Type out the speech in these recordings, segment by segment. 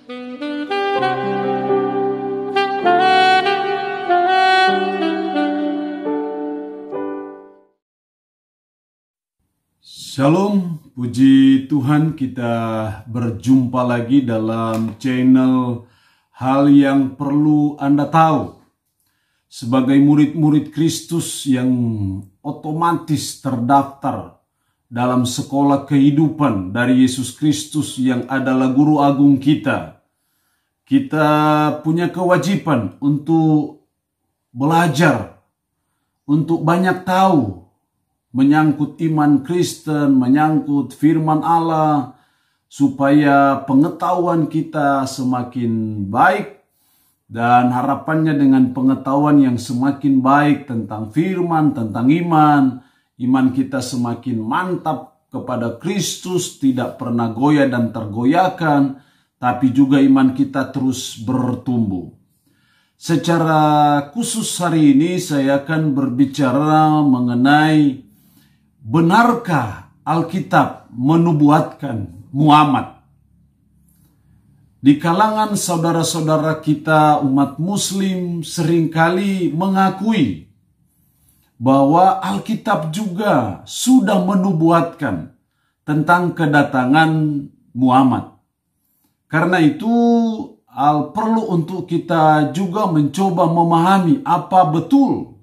Shalom, puji Tuhan, kita berjumpa lagi dalam channel Hal Yang Perlu Anda Tahu. Sebagai murid-murid Kristus yang otomatis terdaftar dalam sekolah kehidupan dari Yesus Kristus yang adalah guru agung kita, kita punya kewajiban untuk belajar, untuk banyak tahu menyangkut iman Kristen, menyangkut firman Allah, supaya pengetahuan kita semakin baik, dan harapannya dengan pengetahuan yang semakin baik tentang firman, tentang iman kita semakin mantap kepada Kristus, tidak pernah goyah dan tergoyahkan, tapi juga iman kita terus bertumbuh. Secara khusus hari ini saya akan berbicara mengenai benarkah Alkitab menubuatkan Muhammad? Di kalangan saudara-saudara kita umat Muslim seringkali mengakui bahwa Alkitab juga sudah menubuatkan tentang kedatangan Muhammad. Karena itu perlu untuk kita juga mencoba memahami apa betul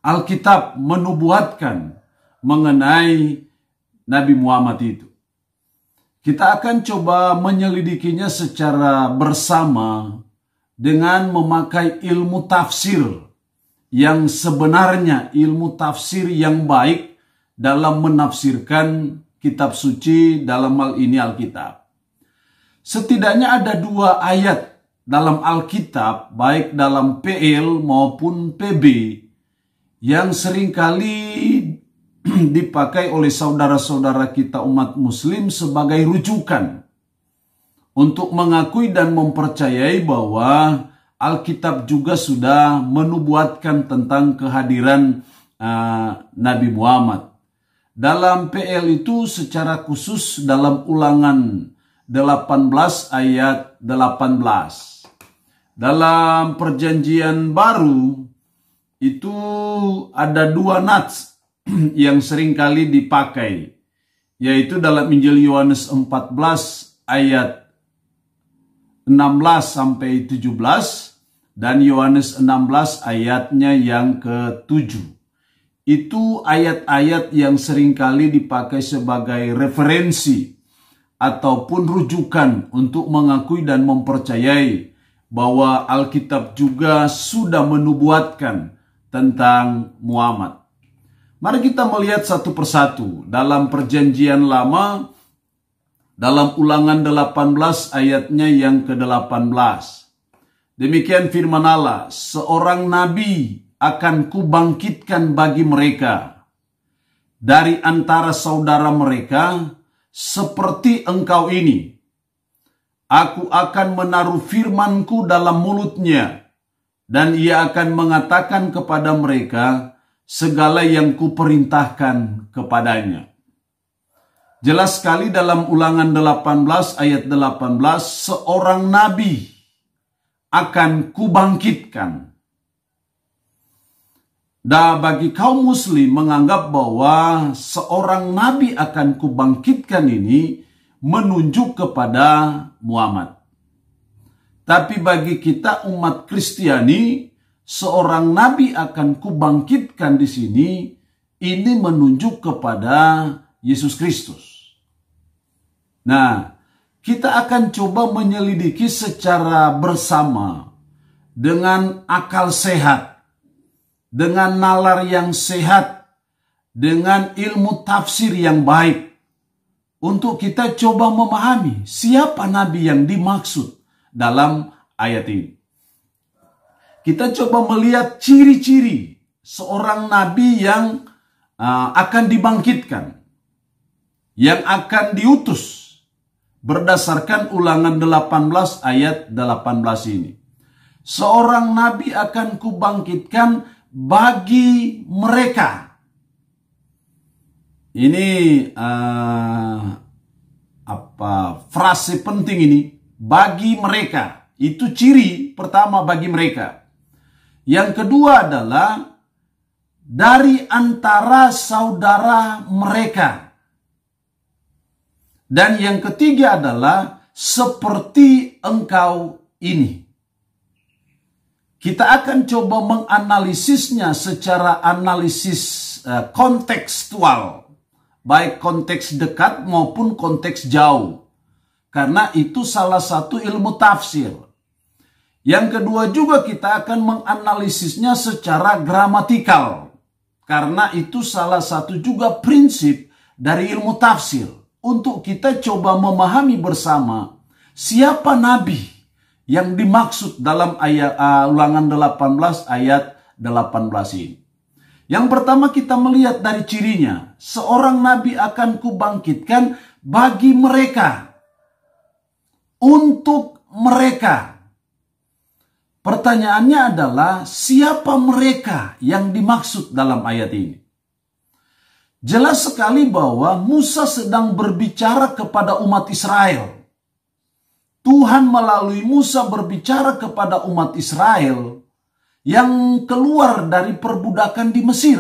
Alkitab menubuatkan mengenai Nabi Muhammad itu. Kita akan coba menyelidikinya secara bersama dengan memakai ilmu tafsir yang sebenarnya, ilmu tafsir yang baik dalam menafsirkan kitab suci, dalam hal ini Alkitab. Setidaknya ada 2 ayat dalam Alkitab, baik dalam PL maupun PB, yang seringkali dipakai oleh saudara-saudara kita umat Muslim sebagai rujukan untuk mengakui dan mempercayai bahwa Alkitab juga sudah menubuatkan tentang kehadiran Nabi Muhammad. Dalam PL itu secara khusus dalam Ulangan 18 ayat 18. Dalam Perjanjian Baru itu ada 2 nats yang seringkali dipakai, yaitu dalam Injil Yohanes 14 ayat 16 sampai 17 dan Yohanes 16 ayatnya yang ke-7. Itu ayat-ayat yang seringkali dipakai sebagai referensi ataupun rujukan untuk mengakui dan mempercayai bahwa Alkitab juga sudah menubuatkan tentang Muhammad. Mari kita melihat satu persatu. Dalam Perjanjian Lama, dalam Ulangan 18 ayatnya yang ke-18. Demikian firman Allah, seorang nabi akan kubangkitkan bagi mereka dari antara saudara mereka seperti engkau ini. Aku akan menaruh firmanku dalam mulutnya, dan ia akan mengatakan kepada mereka segala yang kuperintahkan kepadanya. Jelas sekali dalam Ulangan 18 ayat 18, seorang nabi akan kubangkitkan. Dan bagi kaum muslim menganggap bahwa seorang nabi akan kubangkitkan ini menunjuk kepada Muhammad. Tapi bagi kita umat Kristiani, seorang nabi akan kubangkitkan di sini, ini menunjuk kepada Yesus Kristus. Nah, kita akan coba menyelidiki secara bersama dengan akal sehat, dengan nalar yang sehat, dengan ilmu tafsir yang baik, untuk kita coba memahami siapa nabi yang dimaksud dalam ayat ini. Kita coba melihat ciri-ciri seorang nabi yang akan dibangkitkan, yang akan diutus berdasarkan Ulangan 18 ayat 18 ini. Seorang nabi akan kubangkitkan bagi mereka. Ini frase penting ini. bagi mereka. Itu ciri pertama bagi mereka. Yang kedua adalah dari antara saudara mereka. Dan yang ketiga adalah seperti engkau ini. Kita akan coba menganalisisnya secara analisis kontekstual. Baik konteks dekat maupun konteks jauh. Karena itu salah satu ilmu tafsir. Yang kedua juga kita akan menganalisisnya secara gramatikal. Karena itu salah satu juga prinsip dari ilmu tafsir. Untuk kita coba memahami bersama siapa nabi yang dimaksud dalam ayat Ulangan 18 ayat 18 ini. Yang pertama kita melihat dari cirinya. Seorang nabi akan kubangkitkan bagi mereka. Untuk mereka. Pertanyaannya adalah siapa mereka yang dimaksud dalam ayat ini? Jelas sekali bahwa Musa sedang berbicara kepada umat Israel. Tuhan melalui Musa berbicara kepada umat Israel yang keluar dari perbudakan di Mesir.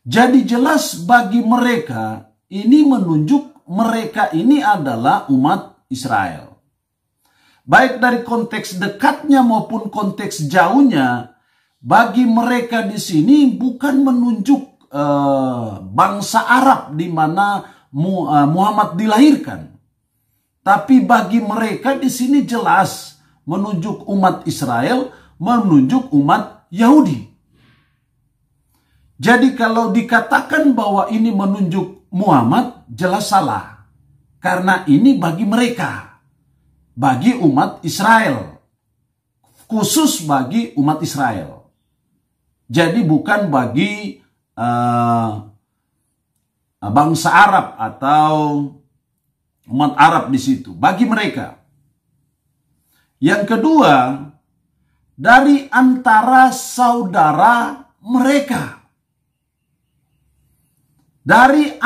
Jadi jelas bagi mereka ini menunjuk mereka ini adalah umat Israel. Baik dari konteks dekatnya maupun konteks jauhnya, bagi mereka di sini bukan menunjuk bangsa Arab di mana Muhammad dilahirkan. Tapi bagi mereka di sini jelas menunjuk umat Israel, menunjuk umat Yahudi. Jadi kalau dikatakan bahwa ini menunjuk Muhammad, jelas salah. Karena ini bagi mereka, bagi umat Israel. Khusus bagi umat Israel. Jadi bukan bagi bangsa Arab atau umat Arab di situ, bagi mereka. Yang kedua, dari antara saudara mereka. Dari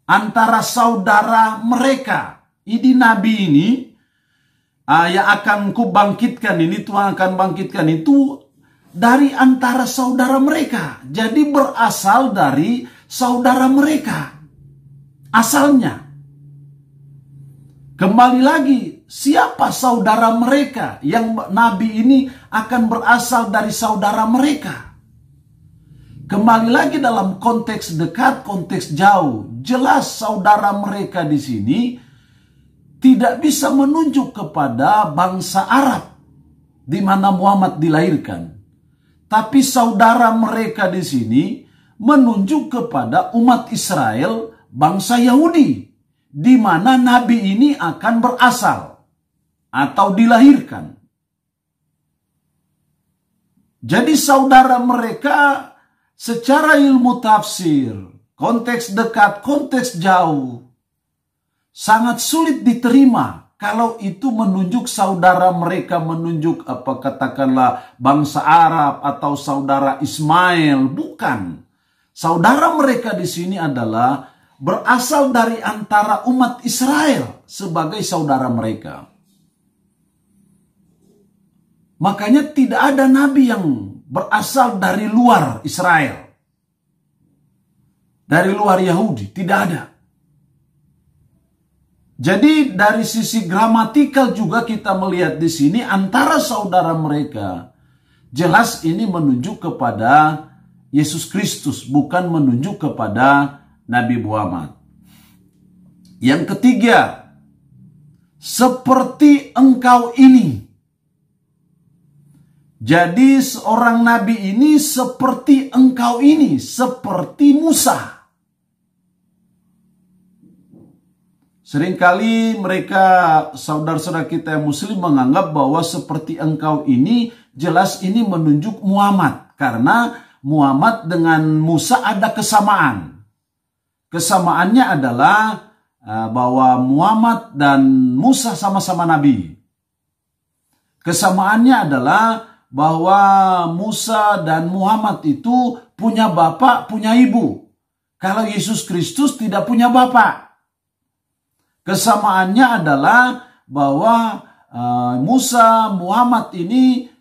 antara saudara mereka. Ini nabi ini yang akan kubangkitkan ini, Tuhan akan bangkitkan itu dari antara saudara mereka. Jadi berasal dari saudara mereka. Asalnya. Kembali lagi, siapa saudara mereka yang nabi ini akan berasal dari saudara mereka? Kembali lagi dalam konteks dekat, konteks jauh. Jelas saudara mereka di sini tidak bisa menunjuk kepada bangsa Arab di mana Muhammad dilahirkan. Tapi saudara mereka di sini menunjuk kepada umat Israel, bangsa Yahudi, di mana nabi ini akan berasal atau dilahirkan. Jadi saudara mereka secara ilmu tafsir, konteks dekat, konteks jauh, sangat sulit diterima kalau itu menunjuk saudara mereka, menunjuk apa katakanlah bangsa Arab atau saudara Ismail. Bukan. Saudara mereka di sini adalah berasal dari antara umat Israel sebagai saudara mereka. Makanya tidak ada nabi yang berasal dari luar Israel. Dari luar Yahudi, tidak ada. Jadi dari sisi gramatikal juga kita melihat di sini antara saudara mereka. Jelas ini menunjuk kepada Yesus Kristus, bukan menunjuk kepada Nabi Muhammad. Yang ketiga, seperti engkau ini. Jadi seorang nabi ini seperti engkau ini, seperti Musa. Seringkali mereka, saudara-saudara kita yang muslim menganggap bahwa seperti engkau ini, jelas ini menunjuk Muhammad. Karena Muhammad dengan Musa ada kesamaan. Kesamaannya adalah bahwa Muhammad dan Musa sama-sama nabi. Kesamaannya adalah bahwa Musa dan Muhammad itu punya bapak, punya ibu. Kalau Yesus Kristus tidak punya bapak. Kesamaannya adalah bahwa Musa, Muhammad ini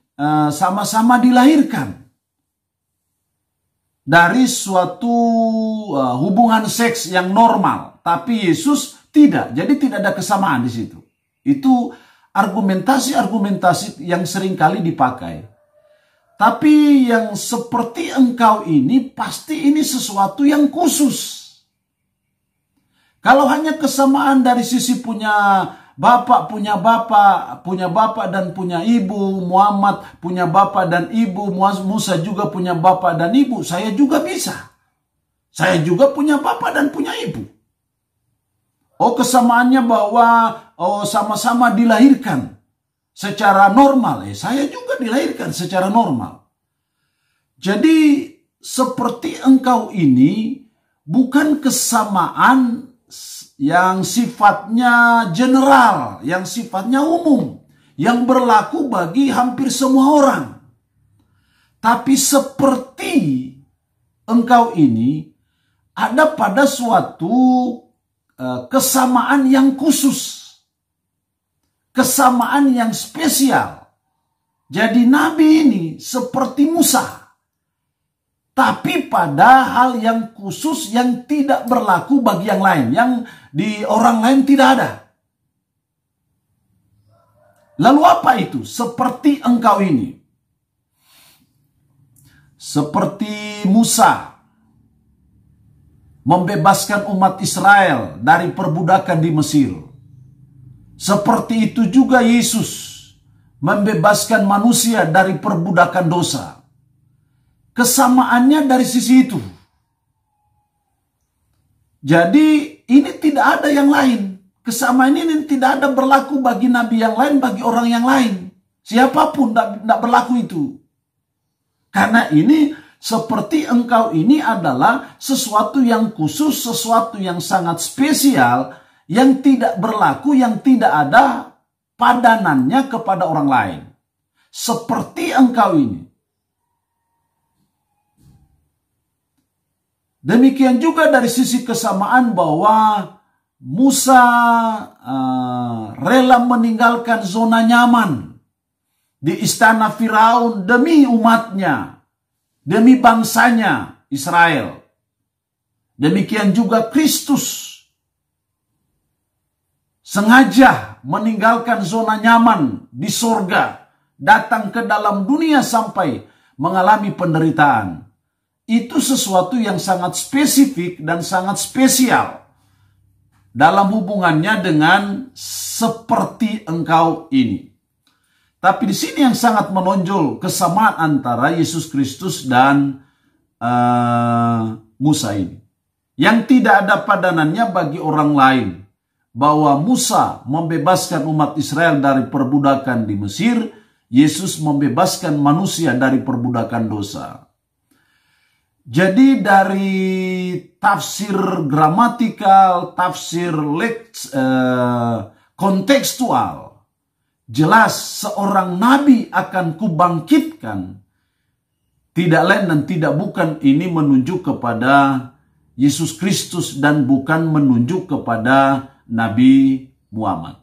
sama-sama dilahirkan dari suatu hubungan seks yang normal, tapi Yesus tidak. Jadi tidak ada kesamaan di situ. Itu argumentasi-argumentasi yang seringkali dipakai. Tapi yang seperti engkau ini pasti ini sesuatu yang khusus. Kalau hanya kesamaan dari sisi punya bapak dan punya ibu, Muhammad punya bapak dan ibu, Musa juga punya bapak dan ibu, saya juga bisa. Saya juga punya bapak dan punya ibu. Oh, kesamaannya bahwa sama-sama dilahirkan secara normal. Saya juga dilahirkan secara normal. Jadi seperti engkau ini bukan kesamaan yang sifatnya general, yang sifatnya umum, yang berlaku bagi hampir semua orang. Tapi seperti engkau ini ada pada suatu kesamaan yang khusus, kesamaan yang spesial. Jadi Nabi ini seperti Musa, tapi pada hal yang khusus yang tidak berlaku bagi yang lain, yang di orang lain tidak ada. Lalu apa itu? Seperti engkau ini. Seperti Musa membebaskan umat Israel dari perbudakan di Mesir. Seperti itu juga Yesus membebaskan manusia dari perbudakan dosa. Kesamaannya dari sisi itu. Jadi ini tidak ada yang lain. Kesamaan ini tidak ada berlaku bagi nabi yang lain, bagi orang yang lain. Siapapun tidak berlaku itu. Karena ini seperti engkau ini adalah sesuatu yang khusus, sesuatu yang sangat spesial, yang tidak berlaku, yang tidak ada padanannya kepada orang lain. Seperti engkau ini. Demikian juga dari sisi kesamaan bahwa Musa rela meninggalkan zona nyaman di istana Firaun demi umatnya, demi bangsanya Israel. Demikian juga Kristus sengaja meninggalkan zona nyaman di sorga, datang ke dalam dunia sampai mengalami penderitaan. Itu sesuatu yang sangat spesifik dan sangat spesial dalam hubungannya dengan seperti engkau ini. Tapi di sini yang sangat menonjol kesamaan antara Yesus Kristus dan Musa ini. Yang tidak ada padanannya bagi orang lain. Bahwa Musa membebaskan umat Israel dari perbudakan di Mesir, Yesus membebaskan manusia dari perbudakan dosa. Jadi dari tafsir gramatikal, tafsir kontekstual, jelas seorang nabi akan kubangkitkan. Tidak lain dan tidak bukan ini menunjuk kepada Yesus Kristus dan bukan menunjuk kepada Nabi Muhammad.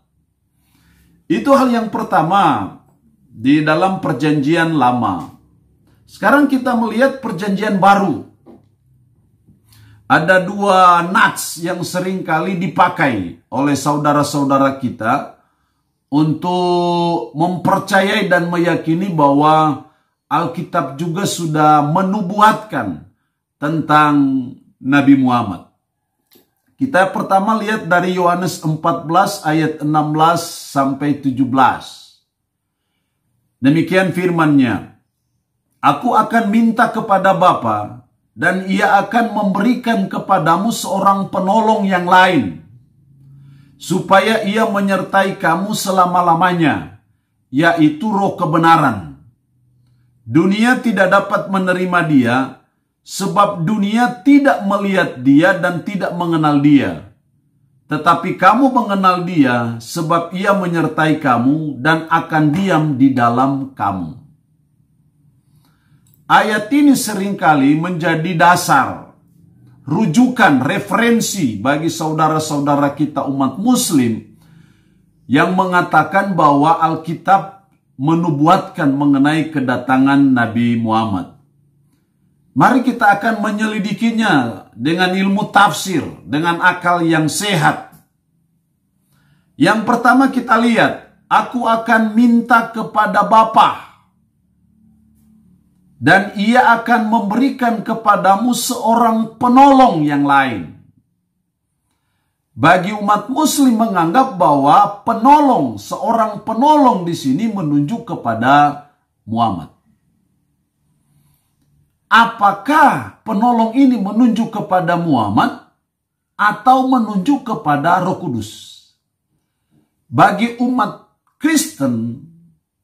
Itu hal yang pertama di dalam perjanjian lama. Sekarang kita melihat perjanjian baru. Ada dua nats yang sering kali dipakai oleh saudara-saudara kita untuk mempercayai dan meyakini bahwa Alkitab juga sudah menubuatkan tentang Nabi Muhammad. Kita pertama lihat dari Yohanes 14 ayat 16 sampai 17. Demikian firman-Nya. Aku akan minta kepada Bapa, dan Ia akan memberikan kepadamu seorang penolong yang lain, supaya Ia menyertai kamu selama-lamanya, yaitu Roh kebenaran. Dunia tidak dapat menerima Dia, sebab dunia tidak melihat Dia dan tidak mengenal Dia. Tetapi kamu mengenal Dia, sebab Ia menyertai kamu dan akan diam di dalam kamu. Ayat ini seringkali menjadi dasar rujukan, referensi bagi saudara-saudara kita umat Muslim yang mengatakan bahwa Alkitab menubuatkan mengenai kedatangan Nabi Muhammad. Mari kita akan menyelidikinya dengan ilmu tafsir, dengan akal yang sehat. Yang pertama kita lihat, aku akan minta kepada Bapa, dan ia akan memberikan kepadamu seorang penolong yang lain. Bagi umat Muslim menganggap bahwa penolong, seorang penolong di sini menunjuk kepada Muhammad. Apakah penolong ini menunjuk kepada Muhammad atau menunjuk kepada Roh Kudus? Bagi umat Kristen,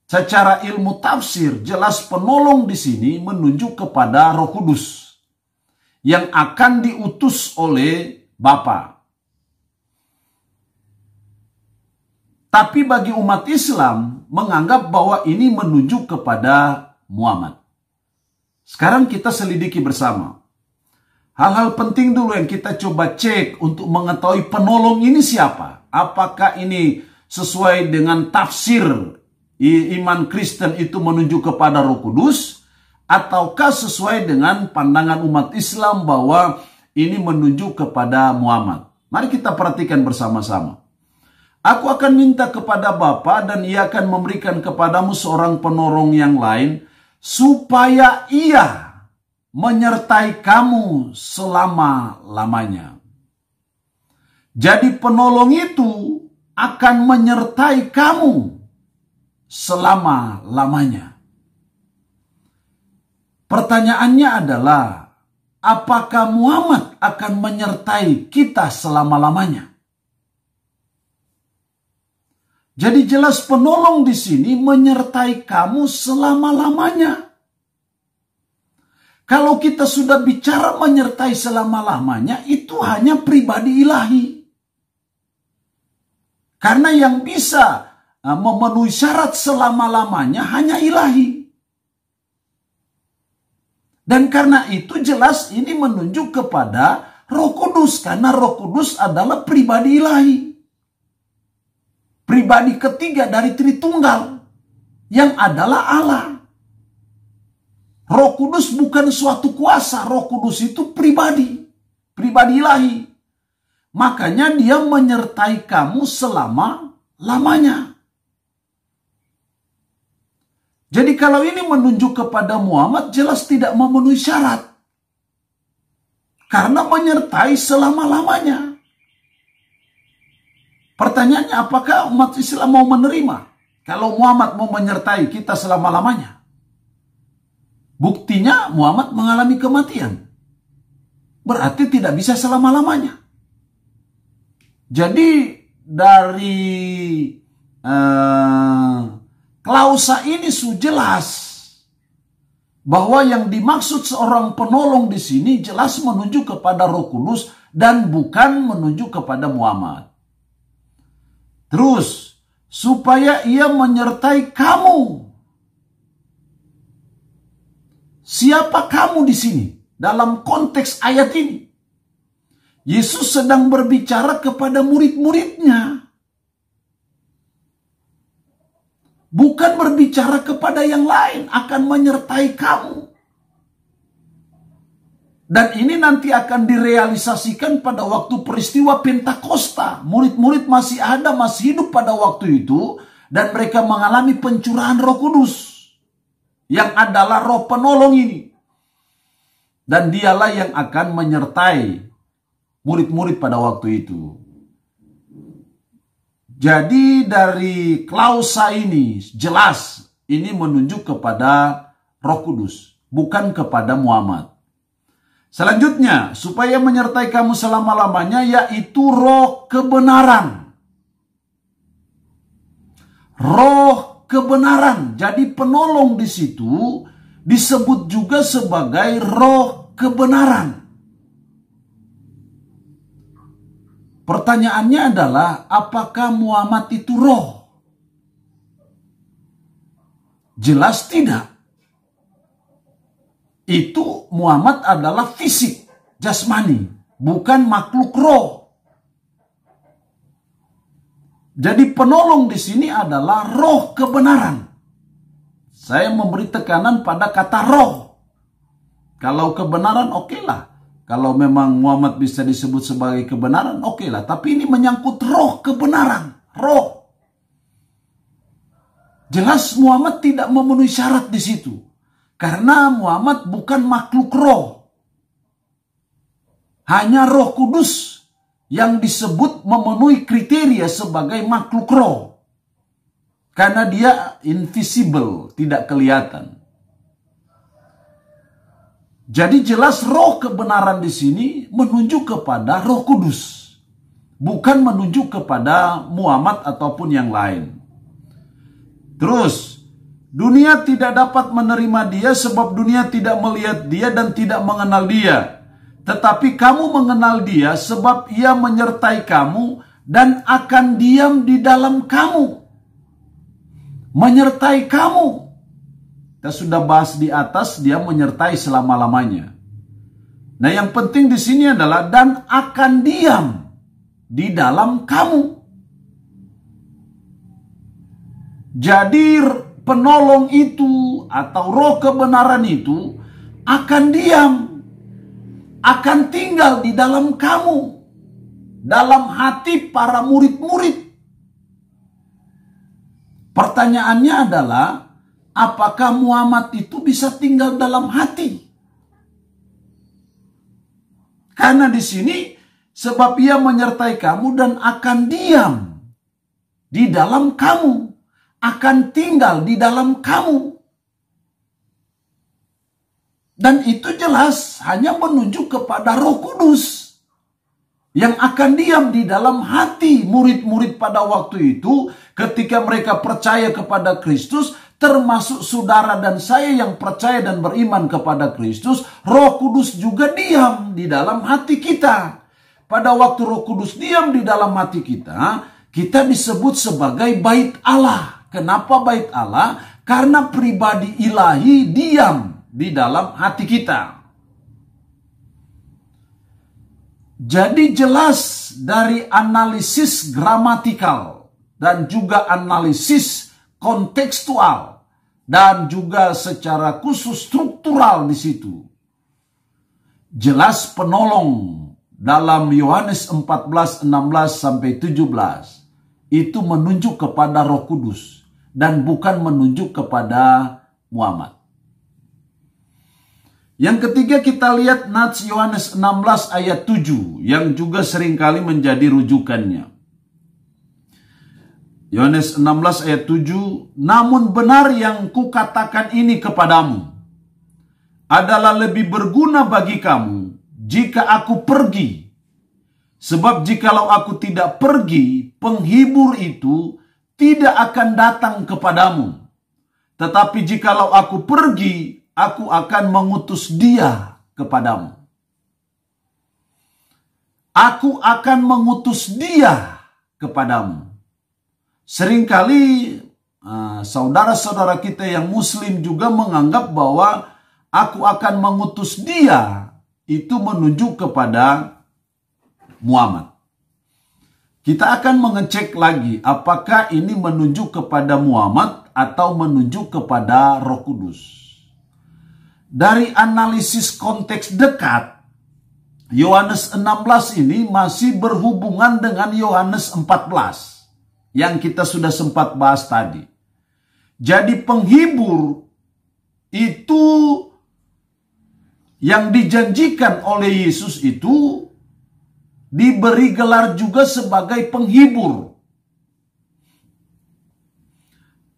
secara ilmu tafsir, jelas penolong di sini menunjuk kepada Roh Kudus yang akan diutus oleh Bapa. Tapi bagi umat Islam menganggap bahwa ini menunjuk kepada Muhammad. Sekarang kita selidiki bersama. Hal-hal penting dulu yang kita coba cek untuk mengetahui penolong ini siapa. Apakah ini sesuai dengan tafsir iman Kristen itu menunjuk kepada Roh Kudus, ataukah sesuai dengan pandangan umat Islam bahwa ini menunjuk kepada Muhammad? Mari kita perhatikan bersama-sama. Aku akan minta kepada Bapa dan ia akan memberikan kepadamu seorang penolong yang lain, supaya ia menyertai kamu selama-lamanya. Jadi penolong itu akan menyertai kamu selama-lamanya. Pertanyaannya adalah, apakah Muhammad akan menyertai kita selama-lamanya? Jadi jelas penolong di sini menyertai kamu selama-lamanya. Kalau kita sudah bicara menyertai selama-lamanya, itu hanya pribadi ilahi. Karena yang bisa memenuhi syarat selama-lamanya hanya ilahi. Dan karena itu jelas ini menunjuk kepada Roh Kudus. Karena Roh Kudus adalah pribadi ilahi. Pribadi ketiga dari Tritunggal yang adalah Allah. Roh Kudus bukan suatu kuasa. Roh Kudus itu pribadi. Pribadi ilahi. Makanya dia menyertai kamu selama-lamanya. Jadi kalau ini menunjuk kepada Muhammad, jelas tidak memenuhi syarat. Karena menyertai selama-lamanya. Pertanyaannya, apakah umat Islam mau menerima kalau Muhammad mau menyertai kita selama-lamanya? Buktinya Muhammad mengalami kematian. Berarti tidak bisa selama-lamanya. Jadi dari klausa ini sudah jelas bahwa yang dimaksud seorang penolong di sini jelas menunjuk kepada Roh Kudus dan bukan menunjuk kepada Muhammad. Terus, supaya ia menyertai kamu. Siapa kamu di sini? Dalam konteks ayat ini. Yesus sedang berbicara kepada murid-muridnya. Bukan berbicara kepada yang lain, akan menyertai kamu. Dan ini nanti akan direalisasikan pada waktu peristiwa Pentakosta. Murid-murid masih ada, masih hidup pada waktu itu. Dan mereka mengalami pencurahan Roh Kudus. Yang adalah roh penolong ini. Dan dialah yang akan menyertai murid-murid pada waktu itu. Jadi dari klausa ini jelas ini menunjuk kepada Roh Kudus. Bukan kepada Muhammad. Selanjutnya, supaya menyertai kamu selama-lamanya, yaitu roh kebenaran. Roh kebenaran. Jadi penolong di situ disebut juga sebagai roh kebenaran. Pertanyaannya adalah, apakah Muhammad itu roh? Jelas tidak. Itu Muhammad adalah fisik, jasmani. bukan makhluk roh. Jadi penolong di sini adalah roh kebenaran. Saya memberi tekanan pada kata roh. Kalau kebenaran oke lah. Kalau memang Muhammad bisa disebut sebagai kebenaran oke lah. Tapi ini menyangkut roh kebenaran. Roh. Jelas Muhammad tidak memenuhi syarat di situ. Karena Muhammad bukan makhluk roh. Hanya Roh Kudus yang disebut memenuhi kriteria sebagai makhluk roh. Karena dia invisible, tidak kelihatan. Jadi jelas roh kebenaran di sini menunjuk kepada Roh Kudus. Bukan menunjuk kepada Muhammad ataupun yang lain. Terus, dunia tidak dapat menerima dia sebab dunia tidak melihat dia dan tidak mengenal dia. Tetapi kamu mengenal dia sebab ia menyertai kamu dan akan diam di dalam kamu. Menyertai kamu. Kita sudah bahas di atas, dia menyertai selama-lamanya. Nah, yang penting di sini adalah dan akan diam di dalam kamu. Jadi penolong itu atau roh kebenaran itu akan diam, akan tinggal di dalam kamu, dalam hati para murid-murid. Pertanyaannya adalah, apakah Muhammad itu bisa tinggal dalam hati? Karena di sini, sebab ia menyertai kamu dan akan diam di dalam kamu, akan tinggal di dalam kamu. Dan itu jelas hanya menunjuk kepada Roh Kudus yang akan diam di dalam hati murid-murid pada waktu itu ketika mereka percaya kepada Kristus, termasuk saudara dan saya yang percaya dan beriman kepada Kristus. Roh Kudus juga diam di dalam hati kita. Pada waktu Roh Kudus diam di dalam hati kita, kita disebut sebagai bait Allah. Kenapa bait Allah? Karena pribadi ilahi diam di dalam hati kita. Jadi jelas dari analisis gramatikal dan juga analisis kontekstual dan juga secara khusus struktural di situ. Jelas penolong dalam Yohanes 14, 16 sampai 17 itu menunjuk kepada Roh Kudus dan bukan menunjuk kepada Muhammad. Yang ketiga kita lihat Nats Yohanes 16 ayat 7 yang juga seringkali menjadi rujukannya. Yohanes 16 ayat 7, namun benar yang kukatakan ini kepadamu adalah lebih berguna bagi kamu jika aku pergi. Sebab jikalau aku tidak pergi, penghibur itu tidak akan datang kepadamu. Tetapi jikalau aku pergi, aku akan mengutus dia kepadamu. Aku akan mengutus dia kepadamu. Seringkali saudara-saudara kita yang muslim juga menganggap bahwa aku akan mengutus dia itu menunjuk kepada Muhammad. Kita akan mengecek lagi apakah ini menunjuk kepada Muhammad atau menunjuk kepada Roh Kudus. Dari analisis konteks dekat, Yohanes 16 ini masih berhubungan dengan Yohanes 14 yang kita sudah sempat bahas tadi. Jadi penghibur itu yang dijanjikan oleh Yesus itu diberi gelar juga sebagai penghibur.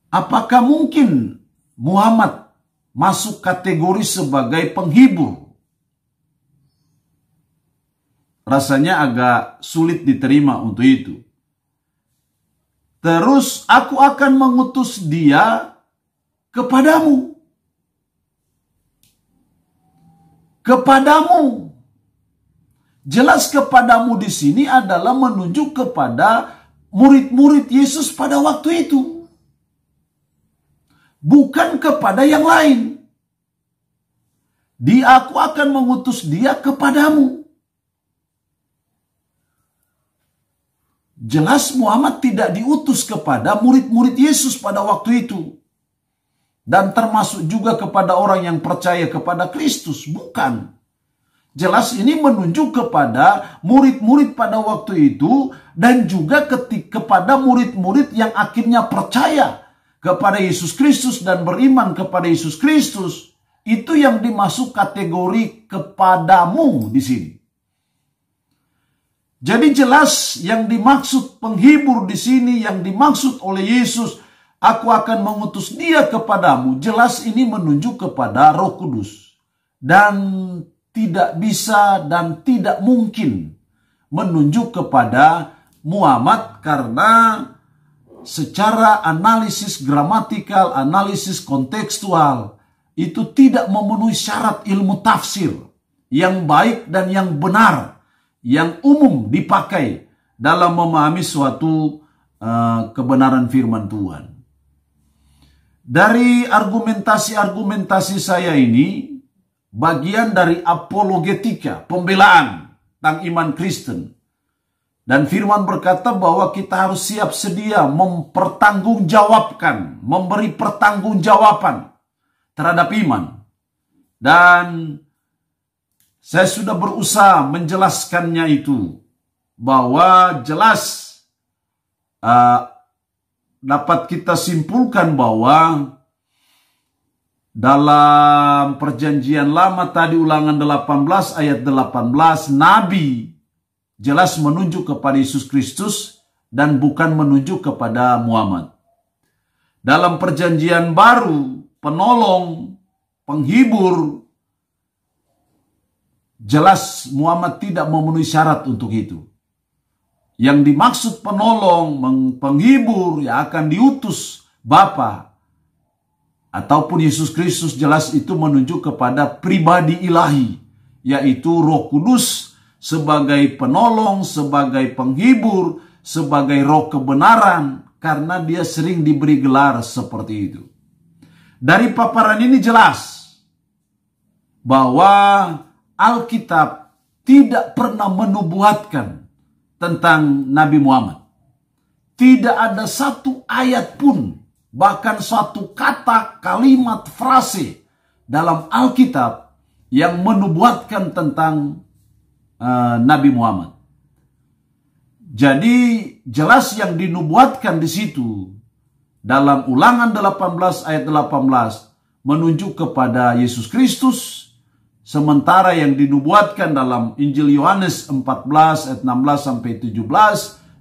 Apakah mungkin Muhammad masuk kategori sebagai penghibur? Rasanya agak sulit diterima untuk itu. Terus aku akan mengutus dia kepadamu. Kepadamu. Jelas kepadamu di sini adalah menunjuk kepada murid-murid Yesus pada waktu itu. Bukan kepada yang lain. Aku akan mengutus dia kepadamu. Jelas Muhammad tidak diutus kepada murid-murid Yesus pada waktu itu. Dan termasuk juga kepada orang yang percaya kepada Kristus. Bukan. Jelas ini menunjuk kepada murid-murid pada waktu itu. Dan juga kepada murid-murid yang akhirnya percaya kepada Yesus Kristus dan beriman kepada Yesus Kristus. Itu yang dimasuk kategori kepadamu di sini. Jadi jelas yang dimaksud penghibur di sini, yang dimaksud oleh Yesus, aku akan mengutus dia kepadamu. Jelas ini menunjuk kepada Roh Kudus. Dan tidak bisa dan tidak mungkin menunjuk kepada Muhammad karena secara analisis gramatikal, analisis kontekstual, itu tidak memenuhi syarat ilmu tafsir yang baik dan yang benar, yang umum dipakai dalam memahami suatu kebenaran firman Tuhan. Dari argumentasi-argumentasi saya ini, bagian dari apologetika, pembelaan tentang iman Kristen. Dan firman berkata bahwa kita harus siap sedia mempertanggungjawabkan, memberi pertanggungjawaban terhadap iman. Dan saya sudah berusaha menjelaskannya itu, bahwa jelas dapat kita simpulkan bahwa dalam perjanjian lama tadi Ulangan 18 ayat 18, Nabi jelas menunjuk kepada Yesus Kristus dan bukan menunjuk kepada Muhammad. Dalam perjanjian baru, penolong, penghibur, jelas Muhammad tidak memenuhi syarat untuk itu. Yang dimaksud penolong, penghibur yang akan diutus Bapa ataupun Yesus Kristus, jelas itu menunjuk kepada pribadi ilahi, yaitu Roh Kudus sebagai penolong, sebagai penghibur, sebagai roh kebenaran, karena dia sering diberi gelar seperti itu. Dari paparan ini jelas bahwa Alkitab tidak pernah menubuatkan tentang Nabi Muhammad. Tidak ada satu ayat pun, bahkan satu kata, kalimat, frase dalam Alkitab yang menubuatkan tentang Nabi Muhammad. Jadi jelas yang dinubuatkan di situ dalam Ulangan 18 ayat 18 menunjuk kepada Yesus Kristus. Sementara yang dinubuatkan dalam Injil Yohanes 14 ayat 16 sampai 17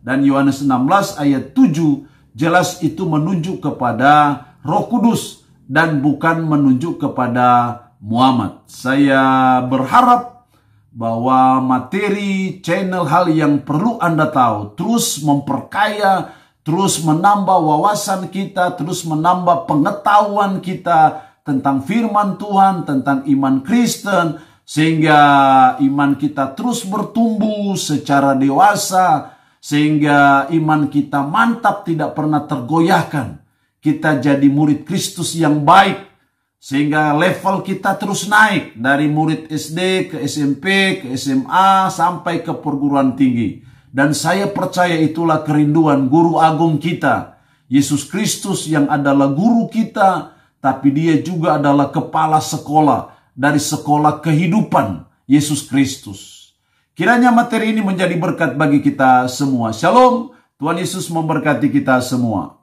dan Yohanes 16 ayat 7 jelas itu menunjuk kepada Roh Kudus dan bukan menunjuk kepada Muhammad. Saya berharap bahwa materi channel hal yang perlu Anda tahu terus memperkaya, terus menambah wawasan kita, terus menambah pengetahuan kita tentang firman Tuhan, tentang iman Kristen, sehingga iman kita terus bertumbuh secara dewasa, sehingga iman kita mantap, tidak pernah tergoyahkan. Kita jadi murid Kristus yang baik, sehingga level kita terus naik dari murid SD ke SMP, ke SMA, sampai ke perguruan tinggi. Dan saya percaya itulah kerinduan guru agung kita, Yesus Kristus yang adalah guru kita, tapi dia juga adalah kepala sekolah dari sekolah kehidupan Yesus Kristus. Kiranya materi ini menjadi berkat bagi kita semua. Shalom, Tuhan Yesus memberkati kita semua.